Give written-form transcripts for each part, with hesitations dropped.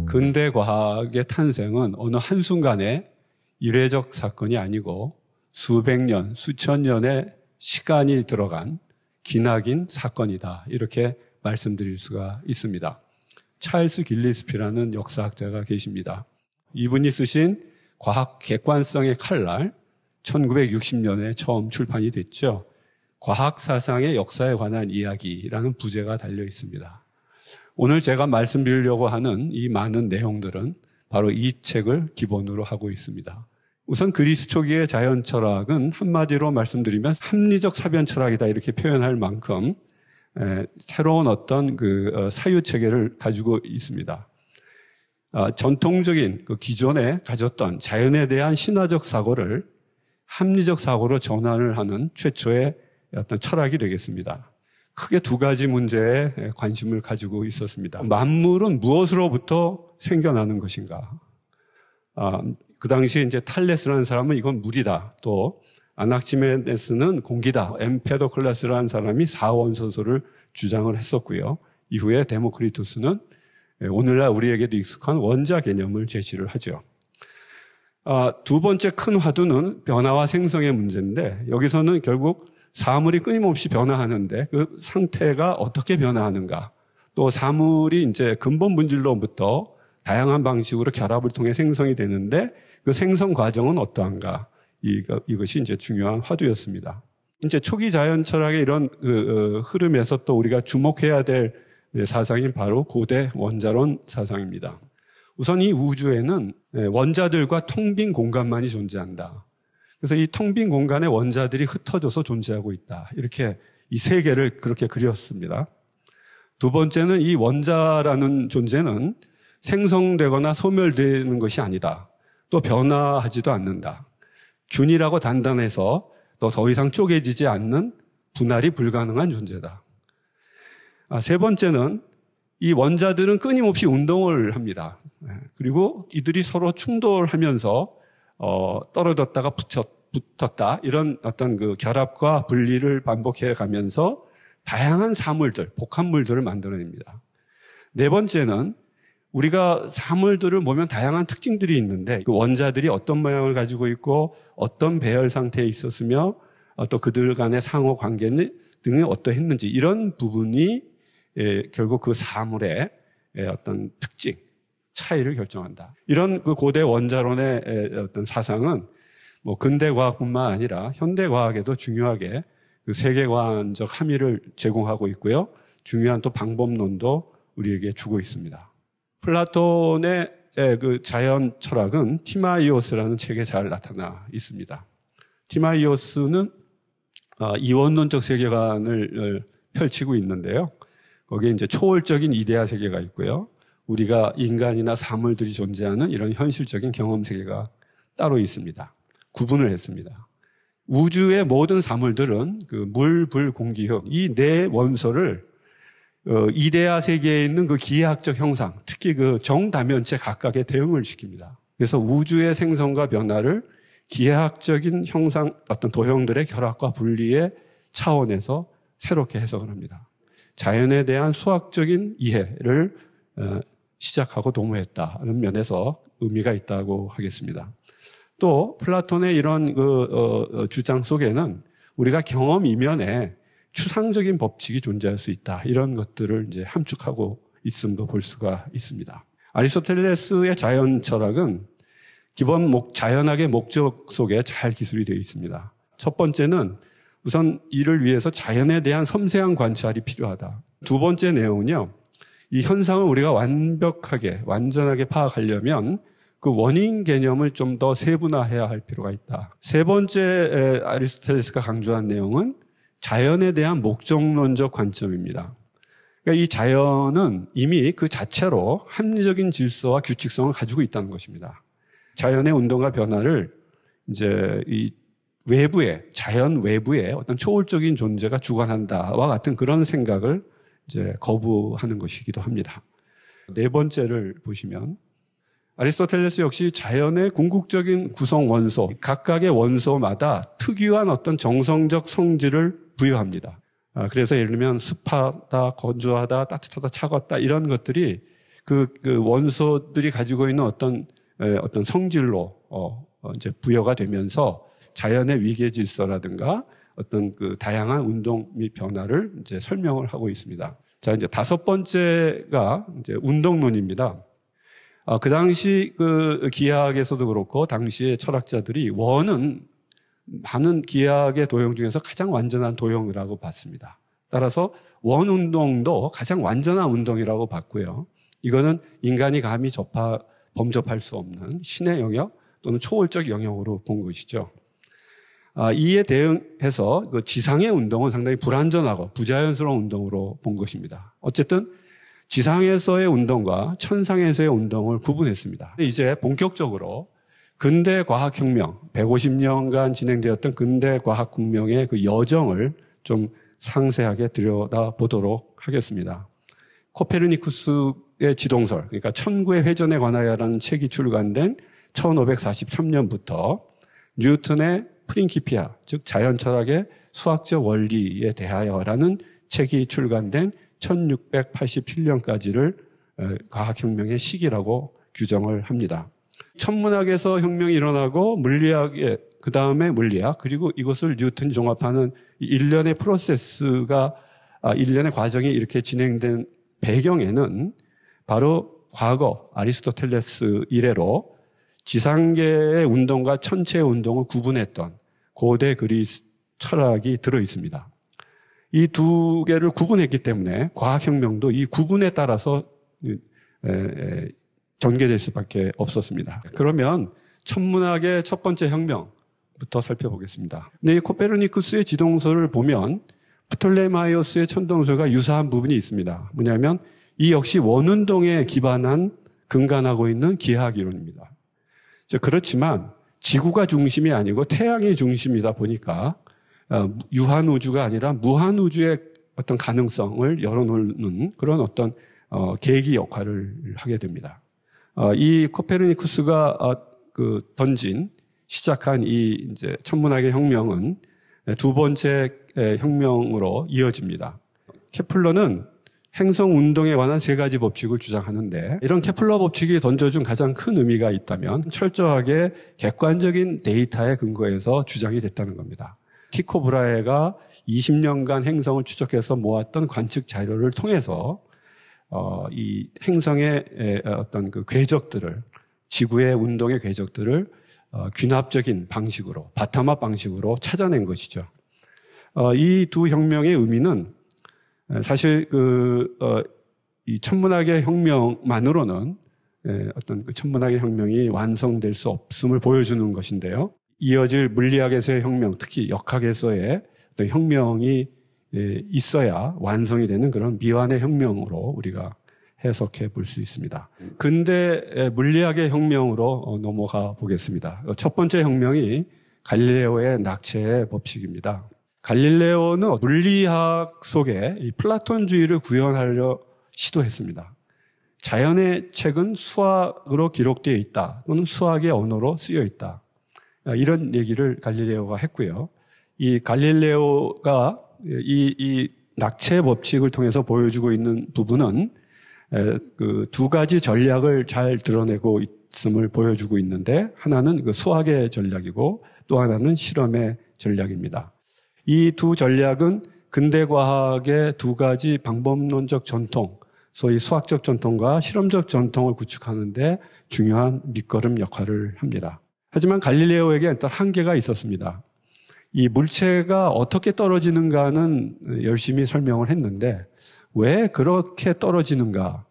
근대 과학의 탄생은 어느 한순간에 이례적 사건이 아니고 수백 년, 수천 년의 시간이 들어간 기나긴 사건이다. 이렇게 말씀드릴 수가 있습니다. 찰스 길리스피라는 역사학자가 계십니다. 이분이 쓰신 과학 객관성의 칼날, 1960년에 처음 출판이 됐죠. 과학 사상의 역사에 관한 이야기라는 부제가 달려 있습니다. 오늘 제가 말씀드리려고 하는 이 많은 내용들은 바로 이 책을 기본으로 하고 있습니다. 우선 그리스 초기의 자연 철학은 한마디로 말씀드리면 합리적 사변 철학이다 이렇게 표현할 만큼 새로운 어떤 사유 체계를 가지고 있습니다. 전통적인 기존에 가졌던 자연에 대한 신화적 사고를 합리적 사고로 전환을 하는 최초의 어떤 철학이 되겠습니다. 크게 두 가지 문제에 관심을 가지고 있었습니다. 만물은 무엇으로부터 생겨나는 것인가? 그 당시에 이제 탈레스라는 사람은 이건 물이다. 또 아낙시메네스는 공기다. 엠페도클라스라는 사람이 사원소설을 주장을 했었고요. 이후에 데모크리투스는 오늘날 우리에게도 익숙한 원자 개념을 제시를 하죠. 두 번째 큰 화두는 변화와 생성의 문제인데 여기서는 결국 사물이 끊임없이 변화하는데 그 상태가 어떻게 변화하는가, 또 사물이 이제 근본 본질로부터 다양한 방식으로 결합을 통해 생성이 되는데 그 생성 과정은 어떠한가, 이것이 이제 중요한 화두였습니다. 이제 초기 자연 철학의 이런 흐름에서 또 우리가 주목해야 될 사상이 바로 고대 원자론 사상입니다. 우선 이 우주에는 원자들과 텅 빈 공간만이 존재한다. 그래서 이 텅 빈 공간에 원자들이 흩어져서 존재하고 있다. 이렇게 이 세계를 그렇게 그렸습니다. 두 번째는 이 원자라는 존재는 생성되거나 소멸되는 것이 아니다. 또 변화하지도 않는다. 균일하고 단단해서 또 더 이상 쪼개지지 않는 분할이 불가능한 존재다. 세 번째는 이 원자들은 끊임없이 운동을 합니다. 그리고 이들이 서로 충돌하면서 떨어졌다가 붙었다 이런 어떤 결합과 분리를 반복해 가면서 다양한 사물들, 복합물들을 만들어냅니다. 네 번째는 우리가 사물들을 보면 다양한 특징들이 있는데 그 원자들이 어떤 모양을 가지고 있고 어떤 배열 상태에 있었으며 또 그들 간의 상호 관계 등이 어떠했는지 이런 부분이 결국 그 사물의 어떤 특징, 차이를 결정한다. 이런 고대 원자론의 어떤 사상은 근대 과학뿐만 아니라 현대 과학에도 중요하게 세계관적 함의를 제공하고 있고요. 중요한 또 방법론도 우리에게 주고 있습니다. 플라톤의 자연 철학은 티마이오스라는 책에 잘 나타나 있습니다. 티마이오스는 이원론적 세계관을 펼치고 있는데요. 거기에 이제 초월적인 이데아 세계가 있고요. 우리가 인간이나 사물들이 존재하는 이런 현실적인 경험 세계가 따로 있습니다. 구분을 했습니다. 우주의 모든 사물들은 물, 불, 공기, 흙, 이 네 원소를 이데아 세계에 있는 기하학적 형상, 특히 정다면체 각각의 대응을 시킵니다. 그래서 우주의 생성과 변화를 기하학적인 형상, 어떤 도형들의 결합과 분리의 차원에서 새롭게 해석을 합니다. 자연에 대한 수학적인 이해를 시작하고 도모했다는 면에서 의미가 있다고 하겠습니다. 또 플라톤의 이런 주장 속에는 우리가 경험 이면에 추상적인 법칙이 존재할 수 있다. 이런 것들을 이제 함축하고 있음도 볼 수가 있습니다. 아리스토텔레스의 자연 철학은 기본 자연학의 목적 속에 잘 기술이 되어 있습니다. 첫 번째는 우선 이를 위해서 자연에 대한 섬세한 관찰이 필요하다. 두 번째 내용은요. 이 현상을 우리가 완전하게 파악하려면 그 원인 개념을 좀 더 세분화해야 할 필요가 있다. 세 번째 아리스토텔레스가 강조한 내용은 자연에 대한 목적론적 관점입니다. 그러니까 이 자연은 이미 그 자체로 합리적인 질서와 규칙성을 가지고 있다는 것입니다. 자연의 운동과 변화를 이제 이 자연 외부에 어떤 초월적인 존재가 주관한다와 같은 그런 생각을 이제 거부하는 것이기도 합니다. 네 번째를 보시면 아리스토텔레스 역시 자연의 궁극적인 구성 원소, 각각의 원소마다 특유한 어떤 정성적 성질을 부여합니다. 그래서 예를 들면 습하다, 건조하다, 따뜻하다, 차갑다 이런 것들이 그 원소들이 가지고 있는 어떤 성질로 이제 부여가 되면서 자연의 위계 질서라든가 어떤 그 다양한 운동 및 변화를 이제 설명을 하고 있습니다. 자, 이제 다섯 번째가 이제 운동론입니다. 그 당시 그 기하학에서도 그렇고 당시의 철학자들이 원은 많은 기하학의 도형 중에서 가장 완전한 도형이라고 봤습니다. 따라서 원 운동도 가장 완전한 운동이라고 봤고요. 이거는 인간이 감히 범접할 수 없는 신의 영역 또는 초월적 영역으로 본 것이죠. 이에 대응해서 그 지상의 운동은 상당히 불완전하고 부자연스러운 운동으로 본 것입니다. 어쨌든 지상에서의 운동과 천상에서의 운동을 구분했습니다. 이제 본격적으로 근대 과학혁명, 150년간 진행되었던 근대 과학혁명의 그 여정을 좀 상세하게 들여다보도록 하겠습니다. 코페르니쿠스의 지동설, 그러니까 천구의 회전에 관하여라는 책이 출간된 1543년부터 뉴턴의 프린키피아, 즉 자연철학의 수학적 원리에 대하여라는 책이 출간된 1687년까지를 과학혁명의 시기라고 규정을 합니다. 천문학에서 혁명이 일어나고 물리학에 그 다음에 물리학 그리고 이것을 뉴턴이 종합하는 일련의 프로세스가 일련의 과정이 이렇게 진행된 배경에는 바로 과거 아리스토텔레스 이래로 지상계의 운동과 천체의 운동을 구분했던 고대 그리스 철학이 들어 있습니다. 이 두 개를 구분했기 때문에 과학혁명도 이 구분에 따라서 전개될 수밖에 없었습니다. 그러면 천문학의 첫 번째 혁명부터 살펴보겠습니다. 이 코페르니쿠스의 지동설을 보면 프톨레마이오스의 천동설과 유사한 부분이 있습니다. 뭐냐면 이 역시 원운동에 기반한 근간하고 있는 기하학 이론입니다. 그렇지만 지구가 중심이 아니고 태양이 중심이다 보니까 유한우주가 아니라 무한우주의 어떤 가능성을 열어놓는 그런 어떤 계기 역할을 하게 됩니다. 이 코페르니쿠스가 시작한 이 이제 천문학의 혁명은 두 번째 혁명으로 이어집니다. 케플러는 행성 운동에 관한 세 가지 법칙을 주장하는데 이런 케플러 법칙이 던져준 가장 큰 의미가 있다면 철저하게 객관적인 데이터에 근거해서 주장이 됐다는 겁니다. 티코 브라헤가 20년간 행성을 추적해서 모았던 관측 자료를 통해서 이 행성의 어떤 그 궤적들을 지구의 운동의 궤적들을 귀납적인 방식으로 바타마 방식으로 찾아낸 것이죠. 이 두 혁명의 의미는 사실 이 천문학의 혁명만으로는 어떤 그 천문학의 혁명이 완성될 수 없음을 보여주는 것인데요. 이어질 물리학에서의 혁명, 특히 역학에서의 어떤 혁명이 있어야 완성이 되는 그런 미완의 혁명으로 우리가 해석해 볼 수 있습니다. 근대 물리학의 혁명으로 넘어가 보겠습니다. 첫 번째 혁명이 갈릴레오의 낙체의 법칙입니다. 갈릴레오는 물리학 속에 이 플라톤주의를 구현하려 시도했습니다. 자연의 책은 수학으로 기록되어 있다 또는 수학의 언어로 쓰여 있다. 이런 얘기를 갈릴레오가 했고요. 이 갈릴레오가 이 낙체 법칙을 통해서 보여주고 있는 부분은 그 두 가지 전략을 잘 드러내고 있음을 보여주고 있는데 하나는 그 수학의 전략이고 또 하나는 실험의 전략입니다. 이 두 전략은 근대 과학의 두 가지 방법론적 전통, 소위 수학적 전통과 실험적 전통을 구축하는데 중요한 밑거름 역할을 합니다. 하지만 갈릴레오에게 어떤 한계가 있었습니다. 이 물체가 어떻게 떨어지는가는 열심히 설명을 했는데 왜 그렇게 떨어지는가?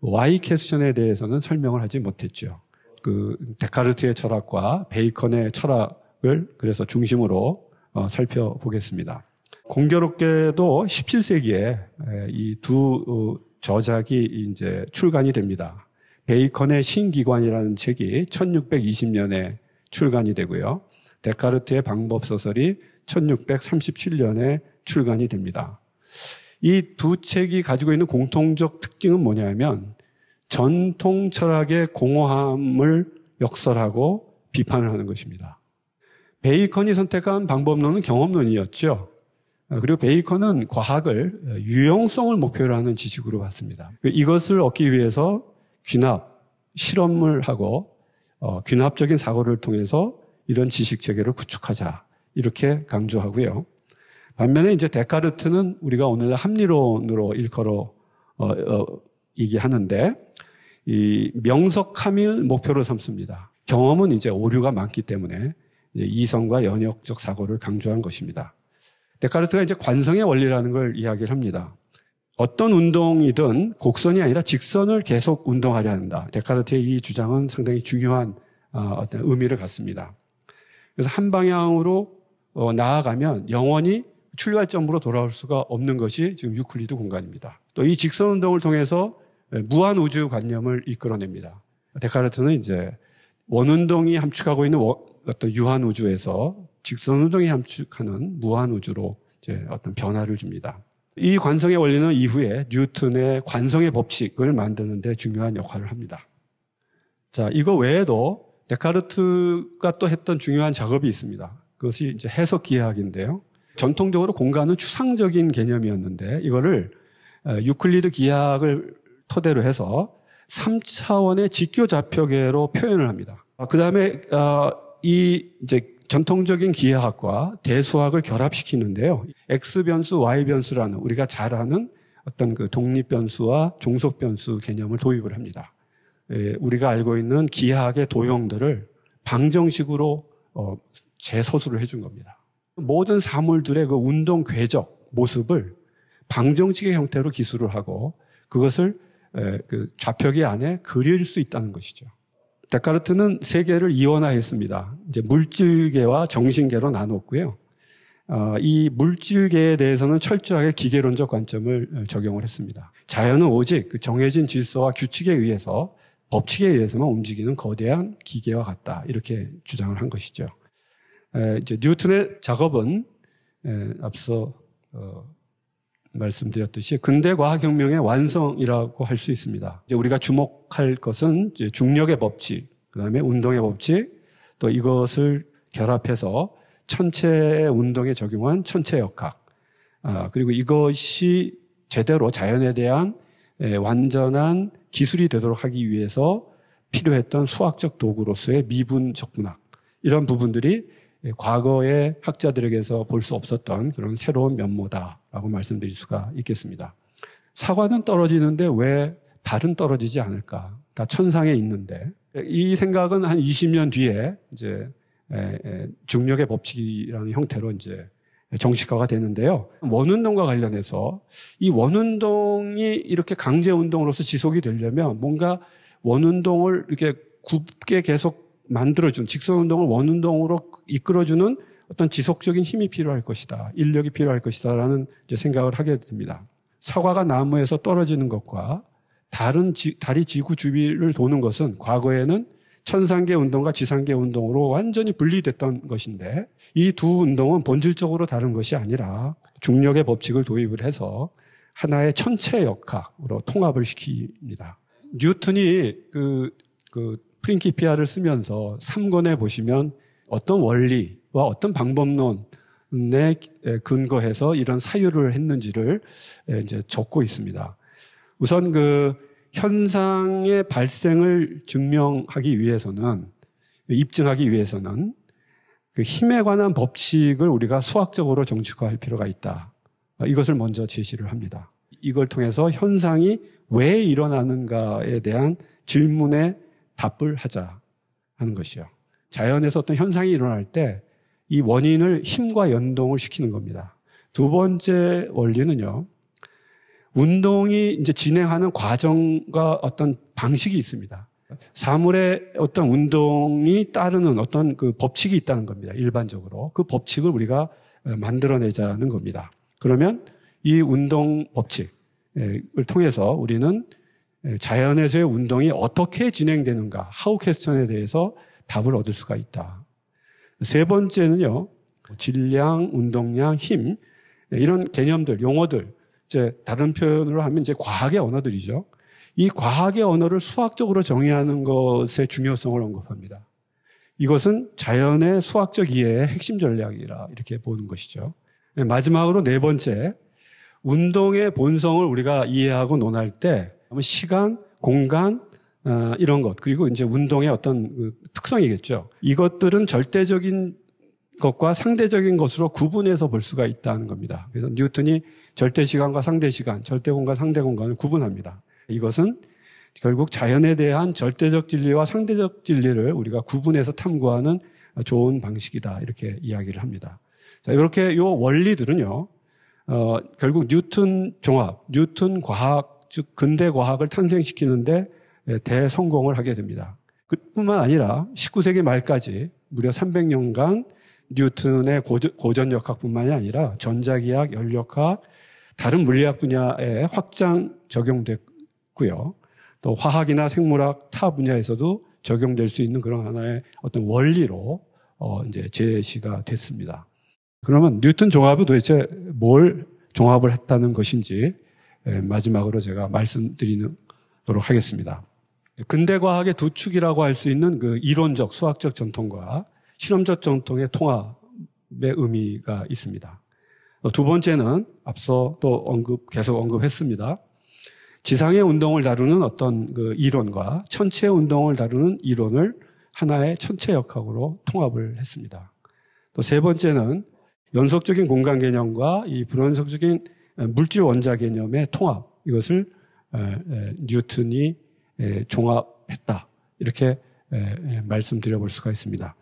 Y 퀘스천에 대해서는 설명을 하지 못했죠. 그 데카르트의 철학과 베이컨의 철학을 그래서 중심으로 살펴보겠습니다. 공교롭게도 17세기에 이 두 저작이 이제 출간이 됩니다. 베이컨의 신기관이라는 책이 1620년에 출간이 되고요. 데카르트의 방법소설이 1637년에 출간이 됩니다. 이 두 책이 가지고 있는 공통적 특징은 뭐냐면 전통 철학의 공허함을 역설하고 비판을 하는 것입니다. 베이컨이 선택한 방법론은 경험론이었죠. 그리고 베이컨은 과학을 유용성을 목표로 하는 지식으로 봤습니다. 이것을 얻기 위해서 귀납, 실험을 하고 귀납적인 사고를 통해서 이런 지식 체계를 구축하자 이렇게 강조하고요. 반면에 이제 데카르트는 우리가 오늘날 합리론으로 일컬어 얘기하는데 이 명석함을 목표로 삼습니다. 경험은 이제 오류가 많기 때문에 이성과 연역적 사고를 강조한 것입니다. 데카르트가 이제 관성의 원리라는 걸 이야기를 합니다. 어떤 운동이든 곡선이 아니라 직선을 계속 운동하려 한다. 데카르트의 이 주장은 상당히 중요한 어떤 의미를 갖습니다. 그래서 한 방향으로 나아가면 영원히 출발점으로 돌아올 수가 없는 것이 지금 유클리드 공간입니다. 또 이 직선 운동을 통해서 무한 우주 관념을 이끌어냅니다. 데카르트는 이제 원운동이 함축하고 있는 어떤 유한 우주에서 직선 운동이 함축하는 무한 우주로 이제 어떤 변화를 줍니다. 이 관성의 원리는 이후에 뉴턴의 관성의 법칙을 만드는 데 중요한 역할을 합니다. 자, 이거 외에도 데카르트가 또 했던 중요한 작업이 있습니다. 그것이 이제 해석 기하학인데요. 전통적으로 공간은 추상적인 개념이었는데 이거를 유클리드 기하학을 토대로 해서 3차원의 직교 좌표계로 표현을 합니다. 그다음에 이 이제 전통적인 기하학과 대수학을 결합시키는데요. X 변수, Y 변수라는 우리가 잘 아는 어떤 그 독립 변수와 종속 변수 개념을 도입을 합니다. 우리가 알고 있는 기하학의 도형들을 방정식으로 재서술을 해준 겁니다. 모든 사물들의 그 운동 궤적 모습을 방정식의 형태로 기술을 하고 그것을 그 좌표계 안에 그릴 수 있다는 것이죠. 데카르트는 세계를 이원화했습니다. 이제 물질계와 정신계로 나눴고요. 이 물질계에 대해서는 철저하게 기계론적 관점을 적용을 했습니다. 자연은 오직 그 정해진 질서와 규칙에 의해서 법칙에 의해서만 움직이는 거대한 기계와 같다. 이렇게 주장을 한 것이죠. 이제 뉴턴의 작업은 앞서 말씀드렸듯이 근대 과학혁명의 완성이라고 할 수 있습니다. 이제 우리가 주목할 것은 이제 중력의 법칙, 그다음에 운동의 법칙, 또 이것을 결합해서 천체 운동에 적용한 천체 역학, 그리고 이것이 제대로 자연에 대한 완전한 기술이 되도록 하기 위해서 필요했던 수학적 도구로서의 미분 적분학, 이런 부분들이 과거의 학자들에게서 볼 수 없었던 그런 새로운 면모다라고 말씀드릴 수가 있겠습니다. 사과는 떨어지는데 왜 달은 떨어지지 않을까? 다 천상에 있는데. 이 생각은 한 20년 뒤에 이제 중력의 법칙이라는 형태로 이제 정식화가 되는데요. 원운동과 관련해서 이 원운동이 이렇게 강제운동으로서 지속이 되려면 뭔가 원운동을 이렇게 굽게 계속 만들어준 직선운동을 원운동으로 이끌어주는 어떤 지속적인 힘이 필요할 것이다. 인력이 필요할 것이다라는 이제 생각을 하게 됩니다. 사과가 나무에서 떨어지는 것과 달이 지구 주위를 도는 것은 과거에는 천상계 운동과 지상계 운동으로 완전히 분리됐던 것인데 이 두 운동은 본질적으로 다른 것이 아니라 중력의 법칙을 도입을 해서 하나의 천체 역학으로 통합을 시킵니다. 뉴턴이 그 프린키피아를 쓰면서 3권에 보시면 어떤 원리와 어떤 방법론에 근거해서 이런 사유를 했는지를 이제 적고 있습니다. 우선 그 현상의 발생을 증명하기 위해서는, 입증하기 위해서는 그 힘에 관한 법칙을 우리가 수학적으로 정식화할 필요가 있다. 이것을 먼저 제시를 합니다. 이걸 통해서 현상이 왜 일어나는가에 대한 질문에 답을 하자 하는 것이요. 자연에서 어떤 현상이 일어날 때 이 원인을 힘과 연동을 시키는 겁니다. 두 번째 원리는요. 운동이 이제 진행하는 과정과 어떤 방식이 있습니다. 사물의 어떤 운동이 따르는 어떤 그 법칙이 있다는 겁니다. 일반적으로. 그 법칙을 우리가 만들어내자는 겁니다. 그러면 이 운동 법칙을 통해서 우리는 자연에서의 운동이 어떻게 진행되는가, 하우 퀘스천에 대해서 답을 얻을 수가 있다. 세 번째는요, 질량, 운동량, 힘, 이런 개념들, 용어들, 이제 다른 표현으로 하면 이제 과학의 언어들이죠. 이 과학의 언어를 수학적으로 정의하는 것의 중요성을 언급합니다. 이것은 자연의 수학적 이해의 핵심 전략이라 이렇게 보는 것이죠. 마지막으로 네 번째, 운동의 본성을 우리가 이해하고 논할 때 시간, 공간, 이런 것, 그리고 이제 운동의 어떤 특성이겠죠. 이것들은 절대적인 것과 상대적인 것으로 구분해서 볼 수가 있다는 겁니다. 그래서 뉴턴이 절대 시간과 상대 시간, 절대 공간, 상대 공간을 구분합니다. 이것은 결국 자연에 대한 절대적 진리와 상대적 진리를 우리가 구분해서 탐구하는 좋은 방식이다. 이렇게 이야기를 합니다. 자, 이렇게 요 원리들은요, 결국 뉴턴 종합, 뉴턴 과학, 즉 근대 과학을 탄생시키는데 대성공을 하게 됩니다. 그뿐만 아니라 19세기 말까지 무려 300년간 뉴턴의 고전역학뿐만이 아니라 전자기학, 연력학, 다른 물리학 분야에 확장 적용됐고요. 또 화학이나 생물학 타 분야에서도 적용될 수 있는 그런 하나의 어떤 원리로 이제 제시가 됐습니다. 그러면 뉴턴 종합은 도대체 뭘 종합을 했다는 것인지 마지막으로 제가 말씀드리도록 하겠습니다. 근대 과학의 두 축이라고 할 수 있는 그 이론적, 수학적 전통과 실험적 전통의 통합의 의미가 있습니다. 두 번째는 앞서 또 계속 언급했습니다. 지상의 운동을 다루는 어떤 그 이론과 천체의 운동을 다루는 이론을 하나의 천체역학으로 통합을 했습니다. 또 세 번째는 연속적인 공간 개념과 이 불연속적인 물질 원자 개념의 통합, 이것을 뉴턴이 종합했다. 이렇게 말씀드려 볼 수가 있습니다.